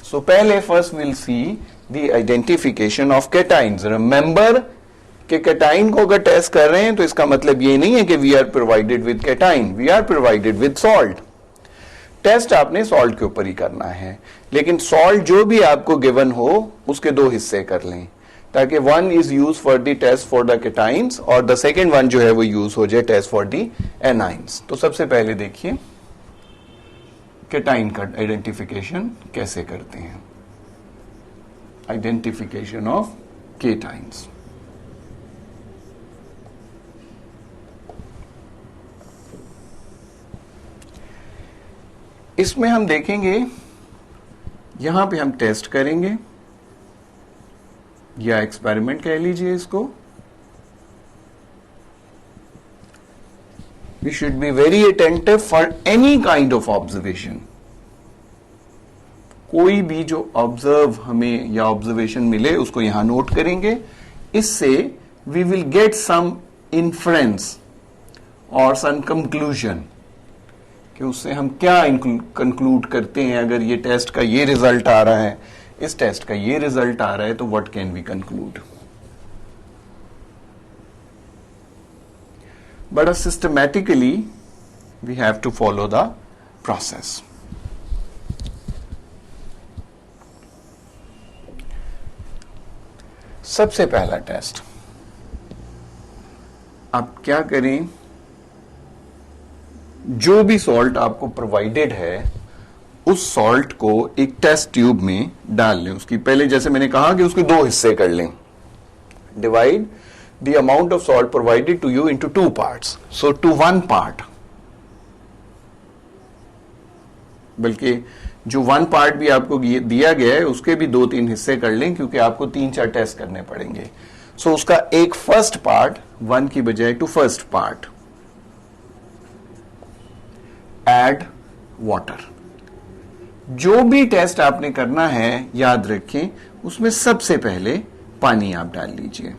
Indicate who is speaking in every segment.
Speaker 1: सो पहले first will see the identification of cations. Remember कि cation को अगर टेस्ट कर रहे हैं तो इसका मतलब ये नहीं है कि we are provided with cation, we are provided with salt. Test आपने सॉल्ट के ऊपर ही करना है, लेकिन सॉल्ट जो भी आपको गिवन हो उसके दो हिस्से कर लें, ताकि one is use for the test for the cations और द सेकेंड वन जो है वो यूज हो जाए टेस्ट फॉर द एनाइन्स। तो सबसे पहले देखिए कैटाइन का आइडेंटिफिकेशन कैसे करते हैं। Identification of cations. इसमें हम देखेंगे, यहां पे हम टेस्ट करेंगे या एक्सपेरिमेंट कह लीजिए इसको। We should be very attentive for any kind of observation. कोई भी जो ऑब्जर्व हमें या ऑब्जर्वेशन मिले उसको यहां नोट करेंगे। इससे we will get some inference और सम कंक्लूजन कि उससे हम क्या कंक्लूड करते हैं। अगर ये टेस्ट का ये रिजल्ट आ रहा है, इस टेस्ट का ये रिजल्ट आ रहा है, तो what can we conclude. But systematically we have to follow the process. सबसे पहला टेस्ट आप क्या करें, जो भी सॉल्ट आपको प्रोवाइडेड है उस सॉल्ट को एक टेस्ट ट्यूब में डाल लें। उसकी पहले जैसे मैंने कहा कि उसके दो हिस्से कर लें। Divide the amount of salt provided to you into 2 parts, so to 1 part. बल्कि जो 1 पार्ट भी आपको दिया गया है उसके भी 2-3 हिस्से कर लें, क्योंकि आपको 3-4 टेस्ट करने पड़ेंगे। सो उसका एक फर्स्ट पार्ट 1 की बजाय to first part add water. जो भी टेस्ट आपने करना है याद रखें, उसमें सबसे पहले पानी आप डाल लीजिए।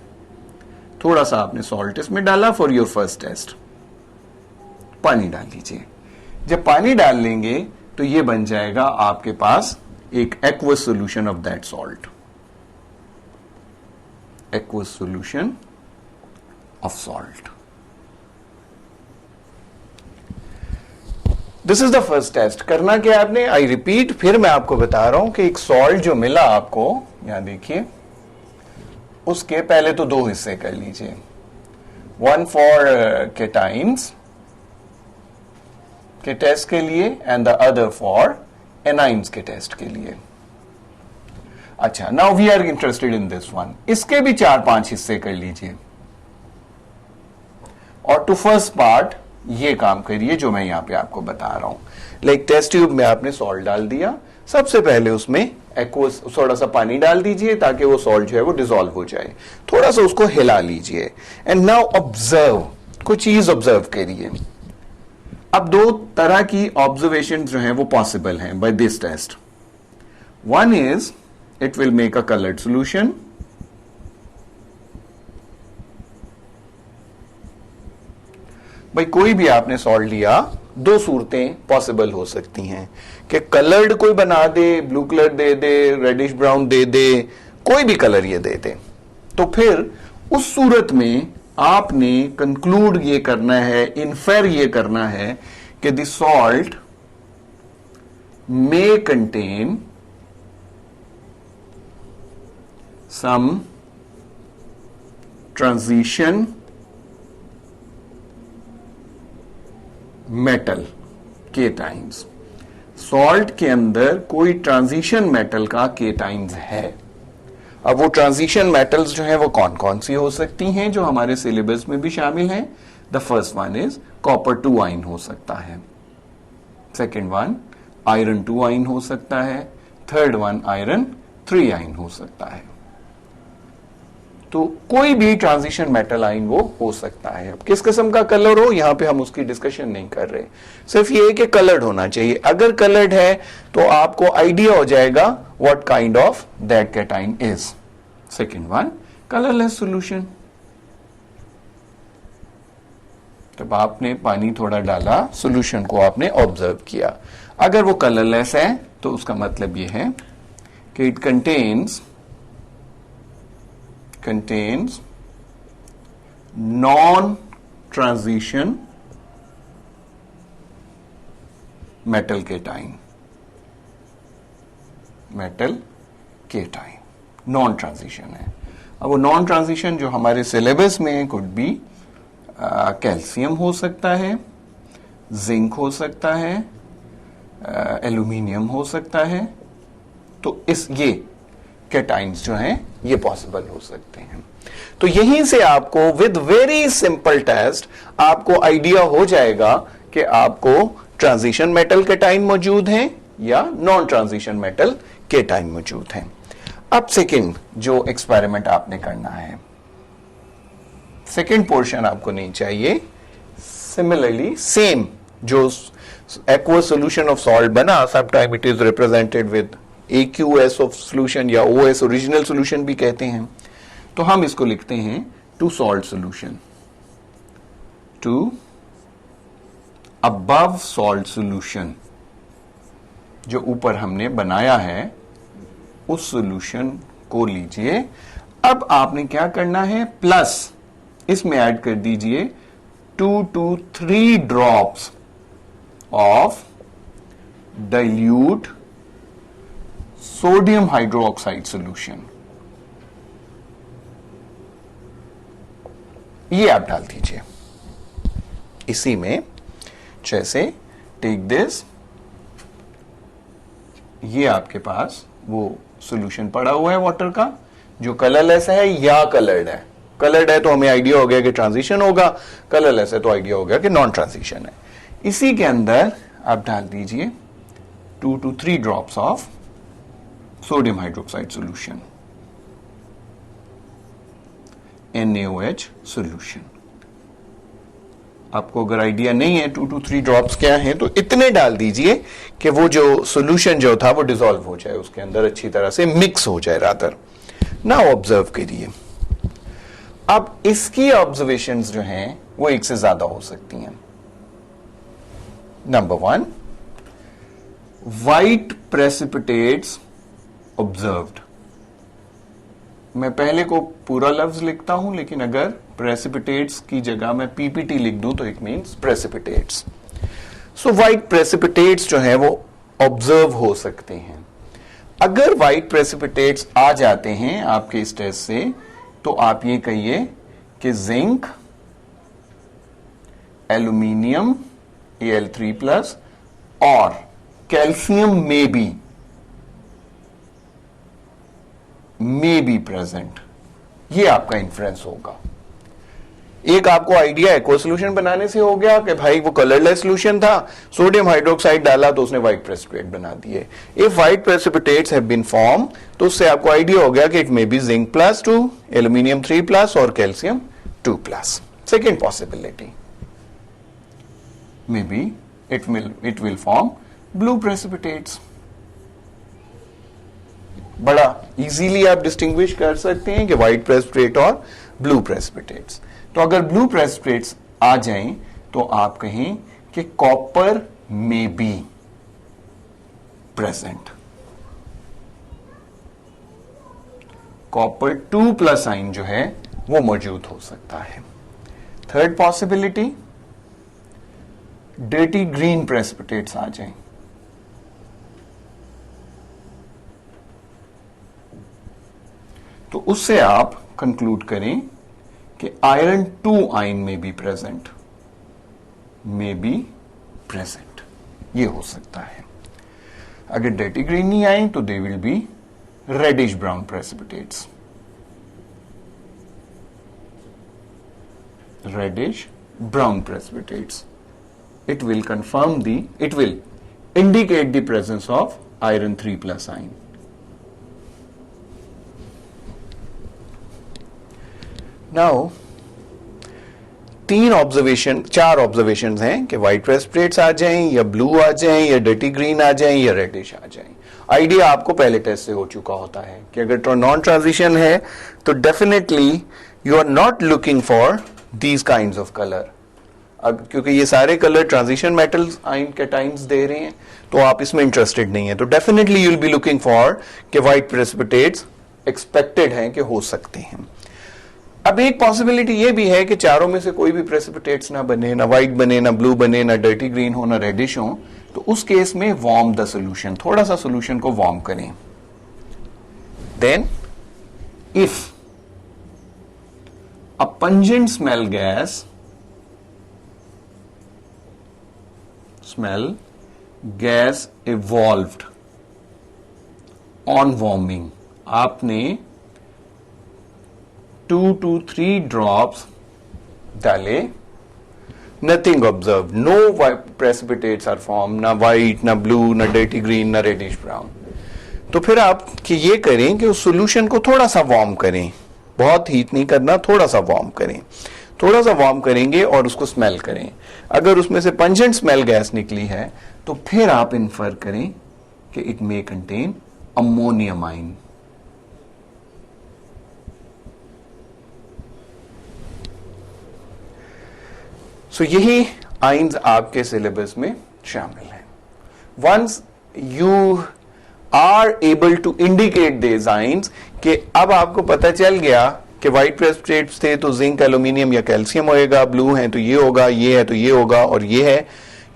Speaker 1: थोड़ा सा आपने सॉल्ट इसमें डाला फॉर योर फर्स्ट टेस्ट, पानी डाल लीजिए। जब पानी डाल लेंगे तो ये बन जाएगा आपके पास एक aqueous solution of that salt. Aqueous solution of salt. This is the first test. करना क्या आपने, आई रिपीट, फिर मैं आपको बता रहा हूं कि एक सॉल्ट जो मिला आपको, यहां देखिए, उसके पहले तो 2 हिस्से कर लीजिए। 1 फॉर कैटाइन्स के टेस्ट के लिए and the other for anions के टेस्ट के लिए। अच्छा, now we are interested in this one. इसके भी 4-5 हिस्से कर लीजिए और टू फर्स्ट पार्ट ये काम करिए जो मैं यहां पे आपको बता रहा हूं। लाइक टेस्ट ट्यूब में आपने सॉल्ट डाल दिया, सबसे पहले उसमें एक्वस थोड़ा सा पानी डाल दीजिए ताकि वो सॉल्ट जो है वो डिसॉल्व हो जाए। थोड़ा सा उसको हिला लीजिए एंड नाउ ऑब्जर्व, कुछ चीज ऑब्जर्व करिए। अब 2 तरह की ऑब्जर्वेशन जो है वो पॉसिबल हैं by this test. One is it will make a coloured solution, भाई कोई भी आपने सॉल्ट लिया, 2 सूरतें पॉसिबल हो सकती हैं कि कलर्ड कोई बना दे, ब्लू कलर दे दे, रेडिश ब्राउन दे दे, कोई भी कलर ये दे दे। तो फिर उस सूरत में आपने कंक्लूड ये करना है, इन्फेर ये करना है कि the salt may contain some transition metal cations. Salt के अंदर कोई ट्रांजिशन मेटल का केटाइंस है। अब वो ट्रांजिशन मेटल्स जो है वो कौन कौन सी हो सकती हैं जो हमारे सिलेबस में भी शामिल हैं। The first one is copper 2 ion हो सकता है, सेकेंड वन आयरन 2 आयन हो सकता है, थर्ड वन आयरन 3 आयन हो सकता है। तो कोई भी ट्रांजिशन मेटल आयन वो हो सकता है। अब किस किस्म का कलर हो, यहां पे हम उसकी डिस्कशन नहीं कर रहे, सिर्फ ये कि कलर्ड होना चाहिए। अगर कलर्ड है तो आपको आइडिया हो जाएगा what kind of that cation is. Second one colourless solution. तब आपने पानी थोड़ा डाला, सॉल्यूशन को आपने ऑब्जर्व किया, अगर वो कलरलेस है तो उसका मतलब ये है कि it contains non transition metal cation, non transition है। अब वो नॉन ट्रांजिशन जो हमारे सिलेबस में कुड बी कैल्शियम हो सकता है, जिंक हो सकता है, एल्यूमिनियम हो सकता है। तो ये कैटाइन्स जो हैं ये पॉसिबल हो सकते हैं। तो यहीं से आपको विद वेरी सिंपल टेस्ट आपको आइडिया हो जाएगा कि आपको ट्रांजिशन मेटल कैटाइन मौजूद हैं या नॉन ट्रांजिशन मेटल कैटाइन मौजूद हैं। अब सेकंड जो एक्सपेरिमेंट आपने करना है, सेकंड पोर्शन आपको नहीं चाहिए। सिमिलरली सेम जो aqueous solution of salt बना, sometime it is represented with AQS of solution या OS ओरिजिनल सॉल्यूशन भी कहते हैं। तो हम इसको लिखते हैं to salt solution, to above salt solution. जो ऊपर हमने बनाया है उस सॉल्यूशन को लीजिए। अब आपने क्या करना है, प्लस इसमें ऐड कर दीजिए 2 to 3 drops of dilute sodium hydroxide solution. ये आप डाल दीजिए इसी में। जैसे टेक दिस, ये आपके पास वो सॉल्यूशन पड़ा हुआ है वाटर का जो कलरलेस है या कलर्ड है। कलर्ड है तो हमें आइडिया हो गया कि ट्रांजिशन होगा, कलरलेस है तो आइडिया हो गया कि नॉन ट्रांजिशन है। इसी के अंदर आप डाल दीजिए 2 to 3 drops of sodium hydroxide solution, NaOH solution. आपको अगर आइडिया नहीं है 2 to 3 ड्रॉप्स क्या है तो इतने डाल दीजिए कि वो जो सॉल्यूशन जो था वो डिसॉल्व हो जाए, उसके अंदर अच्छी तरह से मिक्स हो जाए रादर। नाउ ऑब्जर्व करिए। अब इसकी ऑब्जर्वेशंस जो हैं वो एक से ज्यादा हो सकती हैं। Number 1, white precipitates observed. मैं पहले को पूरा लफ्ज लिखता हूं, लेकिन अगर प्रेसिपिटेट्स की जगह मैं PPT लिख दूं तो it means precipitates. So white precipitates जो है वो ऑब्जर्व हो सकते हैं। अगर व्हाइट प्रेसिपिटेट्स आ जाते हैं आपके इस टेस्ट से तो आप ये कहिए कि जिंक, एल्यूमिनियम Al3+ और कैल्शियम में बी प्रेजेंट। ये आपका इन्फ्रेंस होगा। एक आपको आइडिया एक्वा सॉल्यूशन बनाने से हो गया कि भाई वो कलरलेस सॉल्यूशन था, सोडियम हाइड्रोक्साइड डाला तो उसने व्हाइट प्रेसिपिटेट बना दिए। If white precipitates have been form तो उससे आपको आइडिया हो गया कि it may be zinc +2, aluminium 3+ और calcium 2+। Second possibility, may be it will form blue precipitates। बड़ा इजीली आप डिस्टिंग्विश कर सकते हैं कि व्हाइट प्रेसिपिटेट और ब्लू प्रेसिपिटेट्स। तो अगर ब्लू प्रेसिपिटेट्स आ जाएं तो आप कहें कि कॉपर में बी प्रेजेंट, कॉपर 2+ आइन जो है वो मौजूद हो सकता है। Third possibility, dirty green precipitates आ जाएं। तो उससे आप कंक्लूड करें कि आयरन 2 आयन में बी प्रेजेंट, ये हो सकता है। अगर डर्टी ग्रीन नहीं आए तो they will be reddish brown precipitates, it will indicate the presence of iron 3+ ion। Now 4 observation हैं कि व्हाइट प्रेसिपिटेट्स आ जाएं या ब्लू आ जाएं या डर्टी ग्रीन आ जाएं या रेडिश आ जाएं। आइडिया आपको पहले टेस्ट से हो चुका होता है कि अगर नॉन ट्रांजिशन है तो definitely you are not looking for these kinds of colour. क्योंकि ये सारे colour transition metals ion cations दे रहे हैं, तो आप इसमें इंटरेस्टेड नहीं है, तो definitely you will be looking for कि व्हाइट प्रेसिपिटेट्स एक्सपेक्टेड हैं कि हो सकते हैं। अब एक पॉसिबिलिटी ये भी है कि चारों में से कोई भी प्रेसिपिटेट्स ना बने, ना व्हाइट बने, ना ब्लू बने, ना डर्टी ग्रीन हो, ना रेडिश हो, तो उस केस में वार्म द सोल्यूशन, थोड़ा सा सोल्यूशन को वार्म करें। Then if a pungent smell gas evolved on warming, आपने 2 to 3 drops डाले, nothing observe, no precipitates are form, ना व्हाइट, ना ब्लू, ना डर्टी ग्रीन, ना रेडिश ब्राउन, तो फिर आप कि ये करें कि उस सॉल्यूशन को थोड़ा सा वार्म करें, बहुत हीट नहीं करना, थोड़ा सा वार्म करें, थोड़ा सा वार्म करेंगे और उसको स्मेल करें। अगर उसमें से पंजेंट स्मेल गैस निकली है तो फिर आप इन्फर करें कि it may contain ammonium ion. So यही आइंस आपके सिलेबस में शामिल हैं। Once you are able to indicate these ions, कि अब आपको पता चल गया कि व्हाइट प्रेसिपिटेट्स थे तो जिंक, एल्यूमिनियम या कैल्शियम होएगा, ब्लू है तो ये होगा, ये है तो ये होगा, और ये है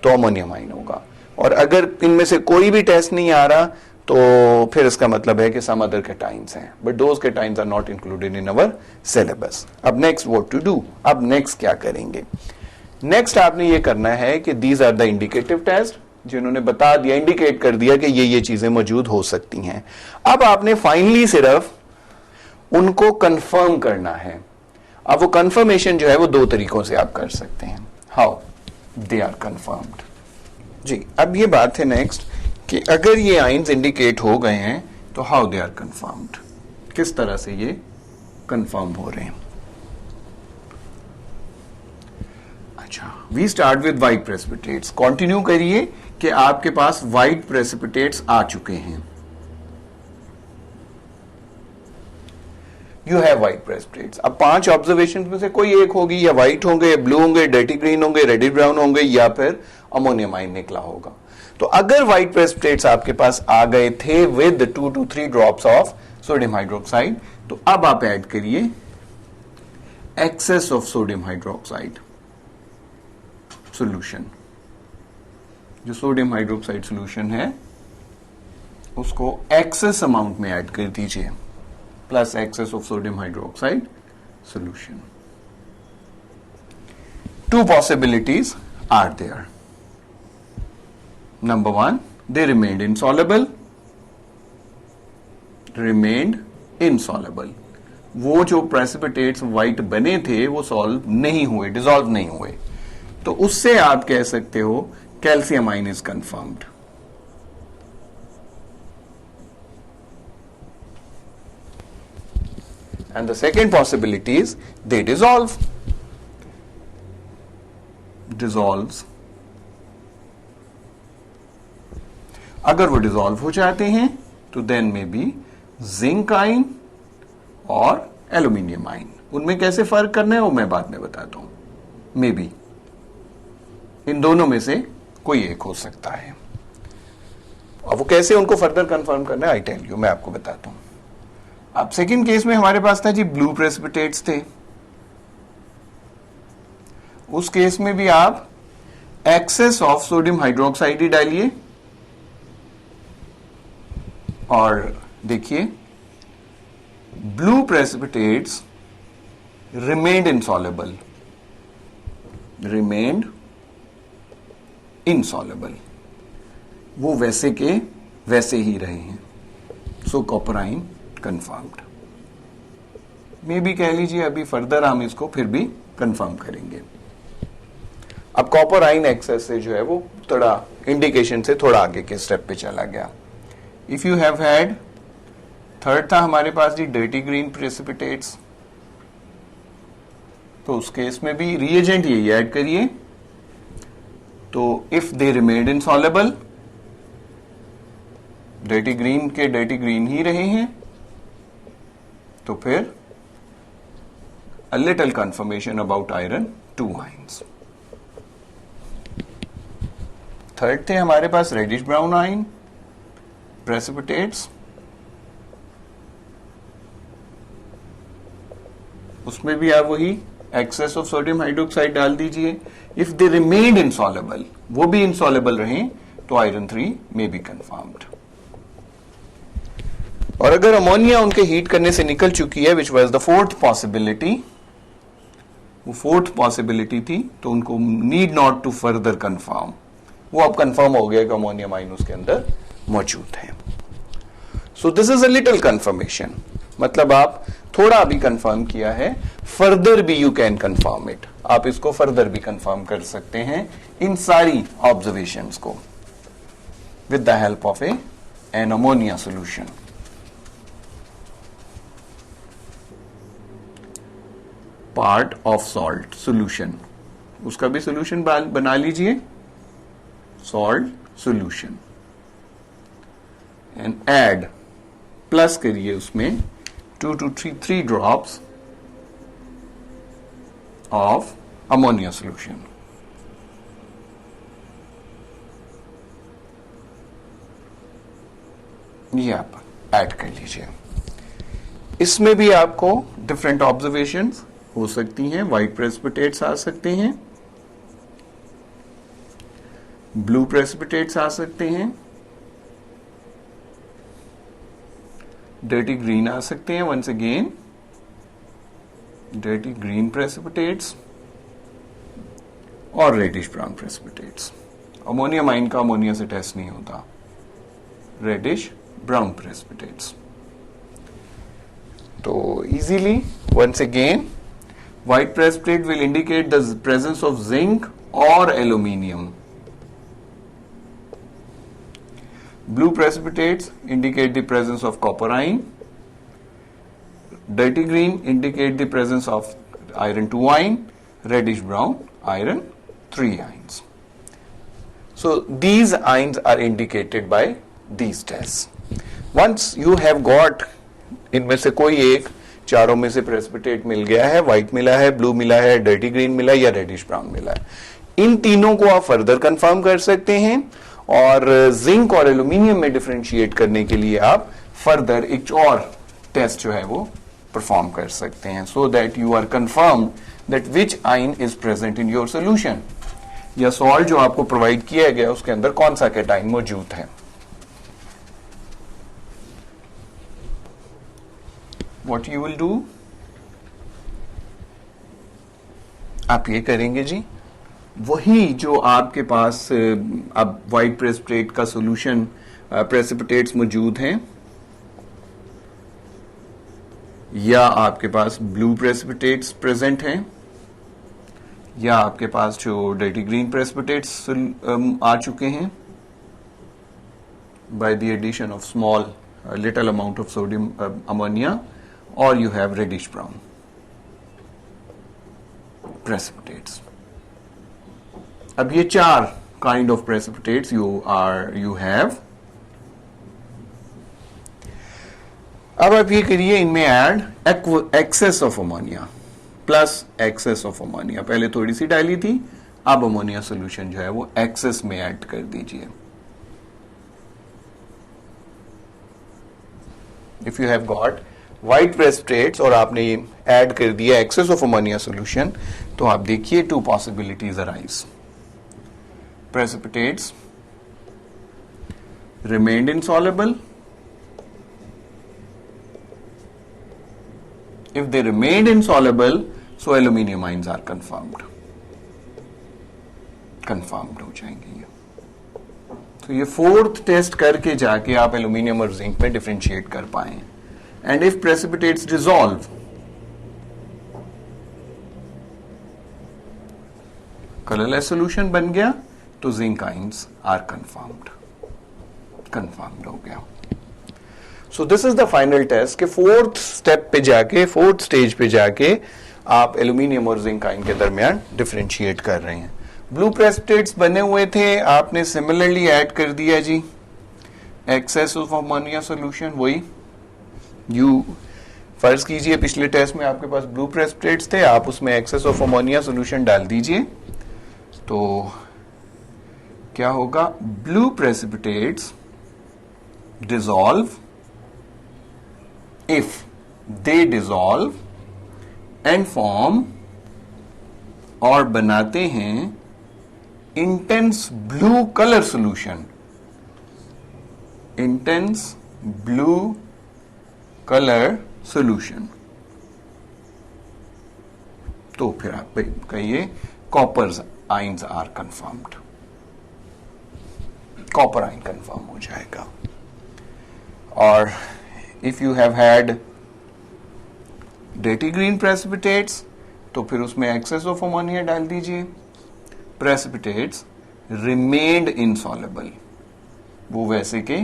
Speaker 1: तो अमोनियम आयन होगा। और अगर इनमें से कोई भी टेस्ट नहीं आ रहा तो फिर इसका मतलब है कि सम अदर कैटाइंस हैं, but those cations are not included in our syllabus. अब नेक्स्ट व्हाट टू डू, अब नेक्स्ट क्या करेंगे? नेक्स्ट आपने ये करना है कि these are the indicative test, जिन्होंने बता दिया, इंडिकेट कर दिया कि ये चीजें मौजूद हो सकती हैं। अब आपने फाइनली सिर्फ उनको कंफर्म करना है। अब वो कंफर्मेशन जो है वो 2 तरीकों से आप कर सकते हैं। How they are confirmed. जी, अब ये बात है नेक्स्ट कि अगर ये आइंस इंडिकेट हो गए हैं तो हाउ दे आर कंफर्म्ड, किस तरह से ये कंफर्म हो रहे हैं। अच्छा, we start with white precipitates. Continue करिए कि आपके पास व्हाइट प्रेसिपिटेट्स आ चुके हैं। You have white precipitates. अब 5 ऑब्जर्वेशन में से कोई एक होगी, या व्हाइट होंगे, या ब्लू होंगे, डर्टी ग्रीन होंगे, रेडिश ब्राउन होंगे, या फिर अमोनियम आयन निकला होगा। तो अगर व्हाइट प्रेसिपिटेट्स आपके पास आ गए थे with 2 to 3 drops of sodium hydroxide, तो अब आप ऐड करिए excess of sodium hydroxide solution. जो सोडियम हाइड्रोक्साइड सॉल्यूशन है उसको एक्सेस अमाउंट में ऐड कर दीजिए, plus excess of sodium hydroxide solution. 2 possibilities are there. Number 1, they remained insoluble. वो जो प्रेसिपिटेट्स व्हाइट बने थे वो सॉल्व नहीं हुए, डिसॉल्व नहीं हुए, तो उससे आप कह सकते हो calcium ion is confirmed. And the second possibility is they dissolves. अगर वो डिसॉल्व हो जाते हैं तो देन में बी जिंक आयन और एल्यूमिनियम आयन। उनमें कैसे फर्क करना है वो मैं बाद में बताता हूं। मे बी इन दोनों में से कोई एक हो सकता है। और वो कैसे उनको फर्दर कंफर्म करना है, आई टेल यू, मैं आपको बताता हूं। अब सेकंड केस में हमारे पास था जी ब्लू प्रेसिपिटेट्स थे। उस केस में भी आप एक्सेस ऑफ सोडियम हाइड्रोक्साइड ही डालिए और देखिए ब्लू प्रेसिपिटेट्स रिमेन्ड इनसॉल्युबल, वो वैसे के वैसे ही रहे हैं। So copper ion confirmed. मे भी कह लीजिए अभी फर्दर हम इसको फिर भी कंफर्म करेंगे। अब कॉपर आयन एक्सेस से जो है वो थोड़ा इंडिकेशन से थोड़ा आगे के स्टेप पे चला गया। If you have had, third था हमारे पास जी डर्टी ग्रीन प्रेसिपिटेट्स, तो उस केस में भी रिएजेंट यही ऐड करिए। तो if they remained insoluble, dirty green के डर्टी ग्रीन ही रहे हैं, तो फिर a little confirmation about iron 2 ions. Third थे हमारे पास रेडिश ब्राउन आइन प्रेसिपिटेट्स, उसमें भी आप वही एक्सेस ऑफ सोडियम हाइड्रोक्साइड डाल दीजिए. इफ दे रिमेन्ड इनसॉलेबल, वो भी इनसॉलेबल रहें, तो आयरन 3 में बी कंफर्म्ड. और अगर अमोनिया उनके हीट करने से निकल चुकी है, which was the fourth possibility, वो फोर्थ पॉसिबिलिटी थी, तो उनको need not to further confirm, वो अब कंफर्म हो गया कि अमोनियम आइन उसके अंदर मौजूद है. सो this is a little confirmation, मतलब आप थोड़ा अभी कंफर्म किया है, फर्दर भी यू कैन कंफर्म इट, आप इसको फर्दर भी कंफर्म कर सकते हैं इन सारी ऑब्जर्वेशंस को with the help of an ammonia solution. Part of salt solution, उसका भी सॉल्यूशन बना लीजिए, salt solution, and add plus करिए उसमें 2 to 3 drops of ammonia solution. ये आप ऐड कर लीजिए. इसमें भी आपको डिफरेंट ऑब्जर्वेशंस हो सकती हैं. व्हाइट प्रेसिपिटेट्स आ सकते हैं, ब्लू प्रेसिपिटेट्स आ सकते हैं, डर्टी ग्रीन आ सकते हैं, once again dirty green precipitates और reddish brown precipitates. Ammonium ion का अमोनिया से टेस्ट नहीं होता. Reddish brown precipitates. तो easily once again white precipitate will indicate the presence of zinc और aluminium. Blue precipitates indicate the presence of copper ion. Dirty green indicate the presence of iron 2 ion. Reddish brown iron 3 ions. So these ions are indicated by these tests. Once you have got इनमें से कोई एक, चारों में से precipitate मिल गया है, white मिला है, ब्लू मिला है, डर्टी ग्रीन मिला है या रेडिश ब्राउन मिला है, इन तीनों को आप फर्दर कंफर्म कर सकते हैं. और जिंक और एल्यूमिनियम में डिफरेंशिएट करने के लिए आप फर्दर एक और टेस्ट जो है वो परफॉर्म कर सकते हैं, so that you are confirm that which ion is present in your solution, या सॉल्ट जो आपको प्रोवाइड किया गया उसके अंदर कौन सा कैटाइन मौजूद है. व्हाट यू विल डू, आप ये करेंगे जी, वही जो आपके पास अब व्हाइट प्रेसिपिटेट का सॉल्यूशन प्रेसिपिटेट्स मौजूद हैं, या आपके पास ब्लू प्रेसिपिटेट्स प्रेजेंट हैं, या आपके पास जो डर्टी ग्रीन प्रेसिपिटेट्स आ चुके हैं by the addition of small little amount of sodium ammonia, और you have reddish brown precipitates. अब ये 4 kind of precipitates you have. अब आप ये करिए, इनमें add excess of ammonia plus excess of ammonia. पहले थोड़ी सी डाली थी, अब अमोनिया सॉल्यूशन जो है वो एक्सेस में ऐड कर दीजिए. If you have got white precipitates और आपने ऐड कर दिया एक्सेस ऑफ अमोनिया सॉल्यूशन, तो आप देखिए 2 possibilities arise. Precipitates remained insoluble. If they remained insoluble, so aluminium ions are confirmed. Confirmed हो जाएंगे ये. तो ये 4th टेस्ट करके जाके आप एल्यूमिनियम और जिंक में डिफरेंशिएट कर पाए. And if precipitates dissolve, colourless solution बन गया, तो जिंक आइंस आर कंफर्म्ड हो गया. So this is the final test के 4th स्टेप पे जाके, 4th स्टेज पे जाके आप एल्यूमिनियम और जिंक आइन के दरमियान डिफरेंशिएट कर रहे हैं. ब्लू प्रेसिपिटेट्स बने हुए थे, आपने सिमिलरली ऐड कर दिया जी एक्सेस ऑफ अमोनिया सॉल्यूशन. वही यू फर्ज कीजिए पिछले टेस्ट में आपके पास ब्लू प्रेसिपिटेट्स थे, आप उसमें एक्सेस ऑफ अमोनिया सॉल्यूशन डाल दीजिए, तो क्या होगा, blue precipitates dissolve if they dissolve and form, और बनाते हैं intense blue colour solution, intense blue colour solution. तो फिर आप कहिए copper ions are confirmed, copper ion confirm हो जाएगा। और इफ यू हैव हैड डेटी ग्रीन प्रेसिपिटेट्स तो फिर उसमें एक्सेस ऑफ अमोनिया डाल दीजिए, प्रेसिपिटेट्स रिमेन्ड इनसॉल्युबल, वो वैसे के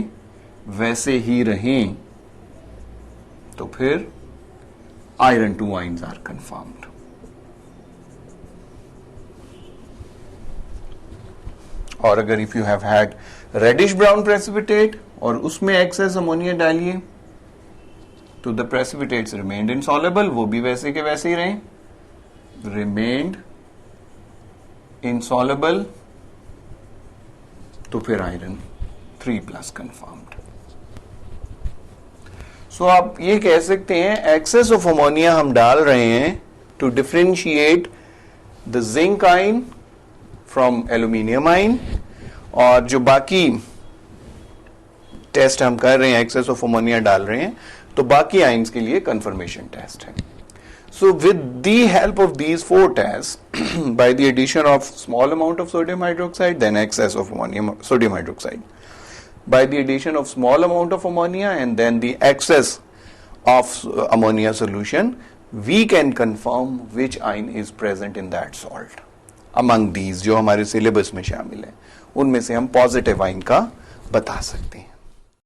Speaker 1: वैसे ही रहें, तो फिर आयरन 2 आइंस आर कंफर्म्ड। और अगर if you have had reddish brown precipitate और उसमें एक्सेस अमोनिया डालिए तो द प्रेसिपिटेट्स रिमेन्ड इनसॉल्युबल, वो भी वैसे के वैसे ही रहे, रिमेन्ड इनसॉल्युबल, तो फिर आयरन 3+ कंफर्म्ड। सो आप ये कह सकते हैं एक्सेस ऑफ अमोनिया हम डाल रहे हैं टू डिफरेंशिएट द जिंक आइन फ्रॉम एल्यूमिनियम आइन, और जो बाकी टेस्ट हम कर रहे हैं एक्सेस ऑफ अमोनिया डाल रहे हैं तो बाकी आइंस के लिए कंफर्मेशन टेस्ट है। So with the help of these 4 tests, by the addition of small amount of sodium hydroxide, then excess of sodium hydroxide, by the addition of small amount of ammonia and then the excess of ammonia solution, we can confirm which ion is present in that salt. Among these जो हमारे syllabus में शामिल है उनमें से हम positive ion का बता सकते हैं।